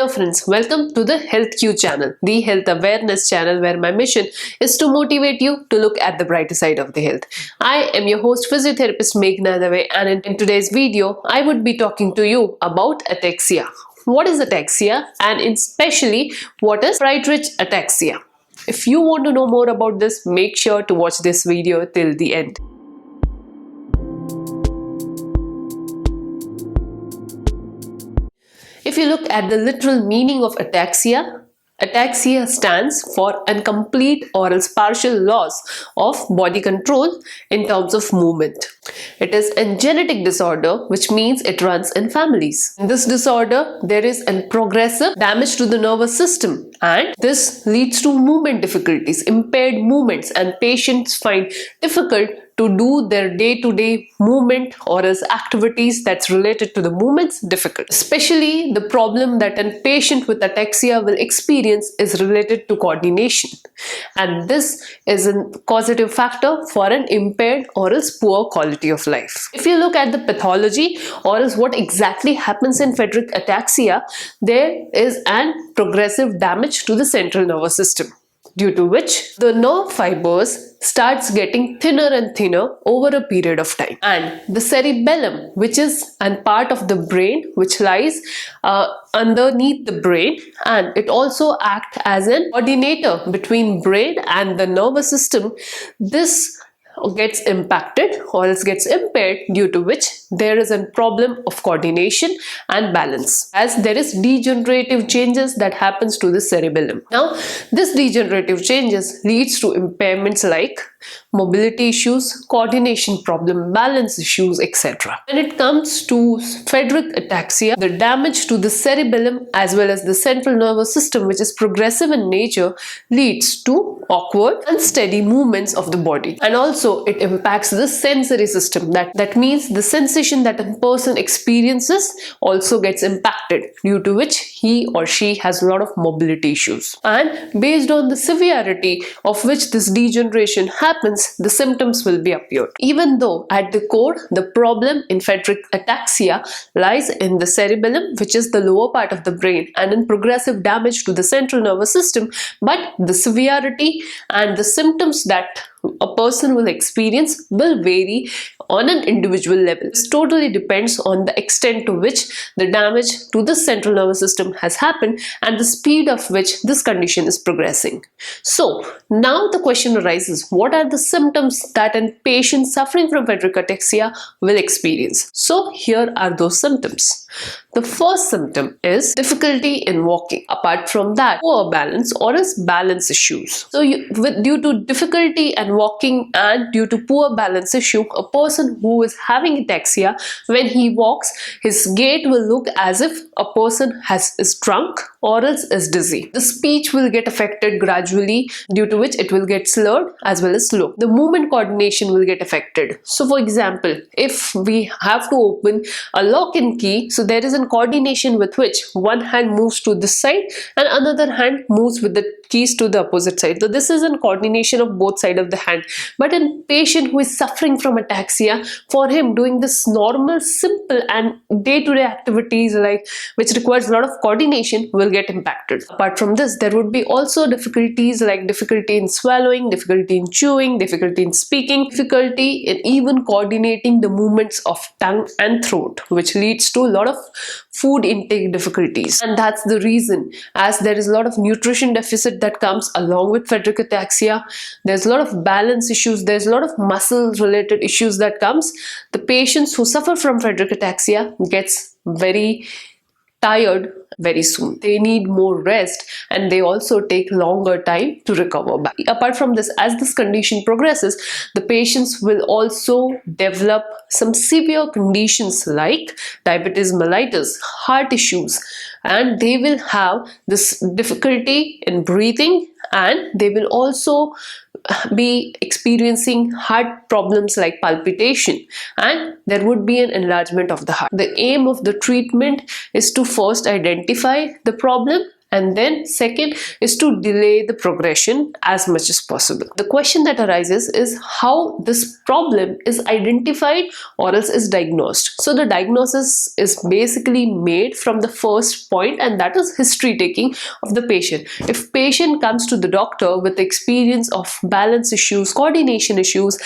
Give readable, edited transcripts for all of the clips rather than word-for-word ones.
Hello friends, welcome to the Health Q channel, the health awareness channel where my mission is to motivate you to look at the brighter side of the health. I am your host physiotherapist Meghna Dave, and in today's video I would be talking to you about ataxia. What is ataxia, and especially what is Friedreich ataxia? If you want to know more about this, make sure to watch this video till the end. If you look at the literal meaning of ataxia, ataxia stands for incomplete or else partial loss of body control in terms of movement. It is a genetic disorder, which means it runs in families. In this disorder, there is a progressive damage to the nervous system, and this leads to movement difficulties, impaired movements, and patients find difficult to do their day-to-day movement or as activities that's related to the movements difficult. Especially the problem that a patient with ataxia will experience is related to coordination, and this is a causative factor for an impaired or else poor quality of life. If you look at the pathology or else what exactly happens in Friedreich ataxia, there is an progressive damage to the central nervous system, due to which the nerve fibers starts getting thinner and thinner over a period of time, and the cerebellum, which is a part of the brain which lies underneath the brain, and it also acts as an coordinator between brain and the nervous system, this gets impacted or else gets impaired, due to which there is a problem of coordination and balance, as there is degenerative changes that happens to the cerebellum. Now this degenerative changes leads to impairments like mobility issues, coordination problem, balance issues, etc. When it comes to Friedreich ataxia, the damage to the cerebellum as well as the central nervous system, which is progressive in nature, leads to awkward and steady movements of the body, and also it impacts the sensory system. That means the sensation that a person experiences also gets impacted, due to which he or she has a lot of mobility issues. And based on the severity of which this degeneration happens, the symptoms will be appeared. Even though at the core the problem in Friedreich ataxia lies in the cerebellum, which is the lower part of the brain, and in progressive damage to the central nervous system, but the severity and the symptoms that a person will experience will vary on an individual level. This totally depends on the extent to which the damage to the central nervous system has happened and the speed of which this condition is progressing. So now the question arises, what are the symptoms that a patient suffering from Friedreich ataxia will experience? So here are those symptoms. The first symptom is difficulty in walking. Apart from that, poor balance or else balance issues. So due to difficulty in walking and due to poor balance issue, a person who is having ataxia, when he walks, his gait will look as if a person is drunk or else is dizzy. The speech will get affected gradually, due to which it will get slurred as well as slow. The movement coordination will get affected. So for example, if we have to open a lock and key, so there is a coordination with which one hand moves to this side and another hand moves with the keys to the opposite side. So this is a coordination of both sides of the hand. But in patient who is suffering from ataxia, for him doing this normal, simple and day-to-day activities like which requires a lot of coordination will get impacted. Apart from this, there would be also difficulties like difficulty in swallowing, difficulty in chewing, difficulty in speaking, difficulty in even coordinating the movements of tongue and throat, which leads to a lot of food intake difficulties. And that's the reason, as there is a lot of nutrition deficit that comes along with Friedreich ataxia, there's a lot of balance issues, there's a lot of muscle related issues that comes. The patients who suffer from Friedreich ataxia gets very tired very soon. They need more rest and they also take longer time to recover back. Apart from this, as this condition progresses, the patients will also develop some severe conditions like diabetes mellitus, heart issues, and they will have this difficulty in breathing, and they will also be experiencing heart problems like palpitation, and there would be an enlargement of the heart. The aim of the treatment is to first identify the problem And then second is to delay the progression as much as possible. The question that arises is how this problem is identified or else is diagnosed. So the diagnosis is basically made from the first point, and that is history taking of the patient. If patient comes to the doctor with experience of balance issues, coordination issues,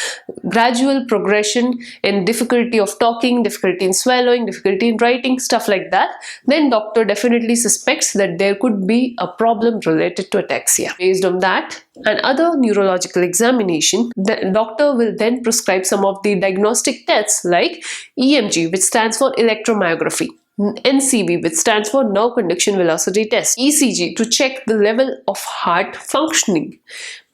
gradual progression in difficulty of talking, difficulty in swallowing, difficulty in writing, stuff like that, then doctor definitely suspects that there could be a problem related to ataxia. Based on that and other neurological examination, the doctor will then prescribe some of the diagnostic tests like EMG, which stands for electromyography, NCV, which stands for nerve conduction velocity test, ECG to check the level of heart functioning,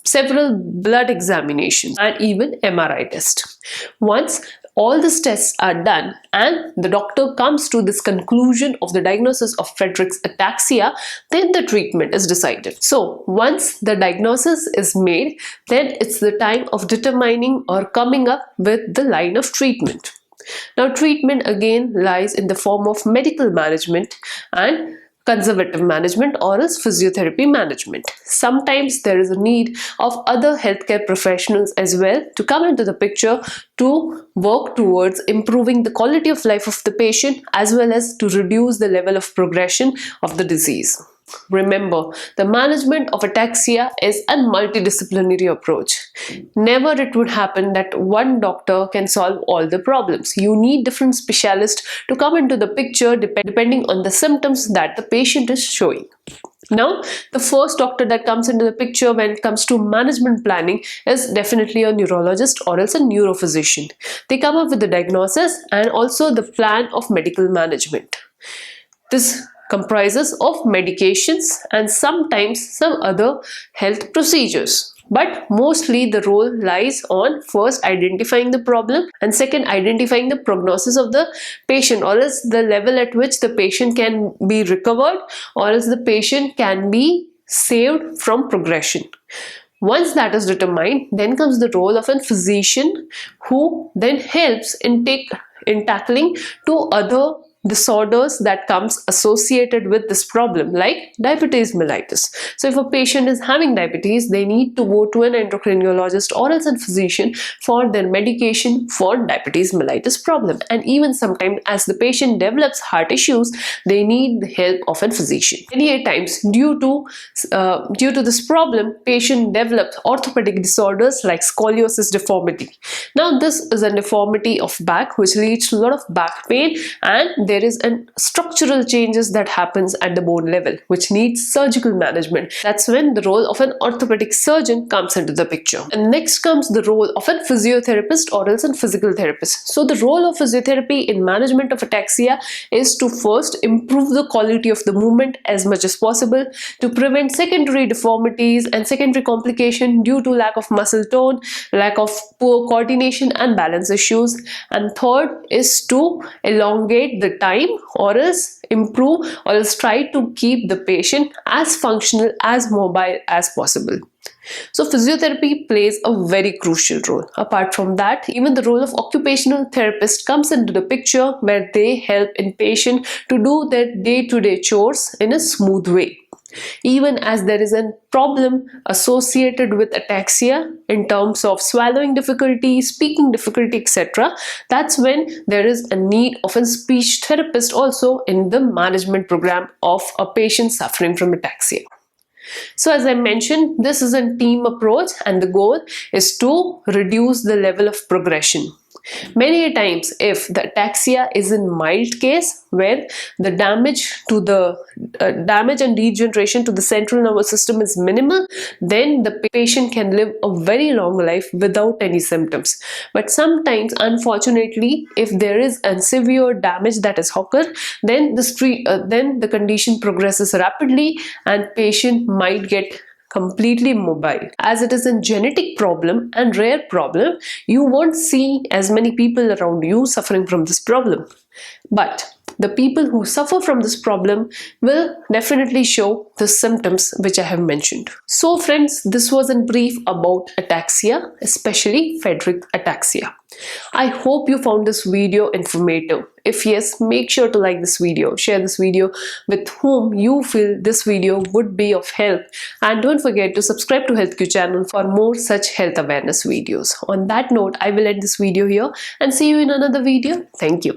several blood examinations, and even MRI test. Once all these tests are done and the doctor comes to this conclusion of the diagnosis of Friedreich's ataxia, then the treatment is decided. So once the diagnosis is made, then it's the time of determining or coming up with the line of treatment. Now treatment again lies in the form of medical management and conservative management or else physiotherapy management. Sometimes there is a need of other healthcare professionals as well to come into the picture to work towards improving the quality of life of the patient as well as to reduce the level of progression of the disease. Remember, the management of ataxia is a multidisciplinary approach. Never it would happen that one doctor can solve all the problems. You need different specialists to come into the picture depending on the symptoms that the patient is showing. Now, the first doctor that comes into the picture when it comes to management planning is definitely a neurologist or else a neurophysician. They come up with the diagnosis and also the plan of medical management. This comprises of medications and sometimes some other health procedures. But mostly the role lies on first identifying the problem and second identifying the prognosis of the patient or else the level at which the patient can be recovered or else the patient can be saved from progression. Once that is determined, then comes the role of a physician who then helps in tackling two other disorders that comes associated with this problem like diabetes mellitus. So if a patient is having diabetes, they need to go to an endocrinologist or else a physician for their medication for diabetes mellitus problem. And even sometimes as the patient develops heart issues, they need the help of a physician. Many times due to this problem, patient develops orthopedic disorders like scoliosis deformity. Now this is a deformity of back which leads to a lot of back pain, and there is a structural changes that happens at the bone level which needs surgical management. That's when the role of an orthopedic surgeon comes into the picture. And next comes the role of a physiotherapist or else a physical therapist. So the role of physiotherapy in management of ataxia is to first improve the quality of the movement as much as possible, to prevent secondary deformities and secondary complication due to lack of muscle tone, lack of poor coordination and balance issues. And third is to elongate the time or else improve or else try to keep the patient as functional, as mobile as possible. So physiotherapy plays a very crucial role. Apart from that, even the role of occupational therapist comes into the picture where they help in patient to do their day-to-day chores in a smooth way. Even as there is a problem associated with ataxia in terms of swallowing difficulty, speaking difficulty, etc., that's when there is a need of a speech therapist also in the management program of a patient suffering from ataxia. So as I mentioned, this is a team approach and the goal is to reduce the level of progression. Many times if the ataxia is in mild case where the damage and degeneration to the central nervous system is minimal, then the patient can live a very long life without any symptoms. But sometimes unfortunately if there is a severe damage that has occurred, then the condition progresses rapidly and patient might get completely mobile. As it is a genetic problem and rare problem, you won't see as many people around you suffering from this problem. But the people who suffer from this problem will definitely show the symptoms which I have mentioned. So friends, this was in brief about ataxia, especially Friedreich ataxia. I hope you found this video informative. If yes, make sure to like this video, share this video with whom you feel this video would be of help, and don't forget to subscribe to HealthQ channel for more such health awareness videos. On that note, I will end this video here and see you in another video. Thank you.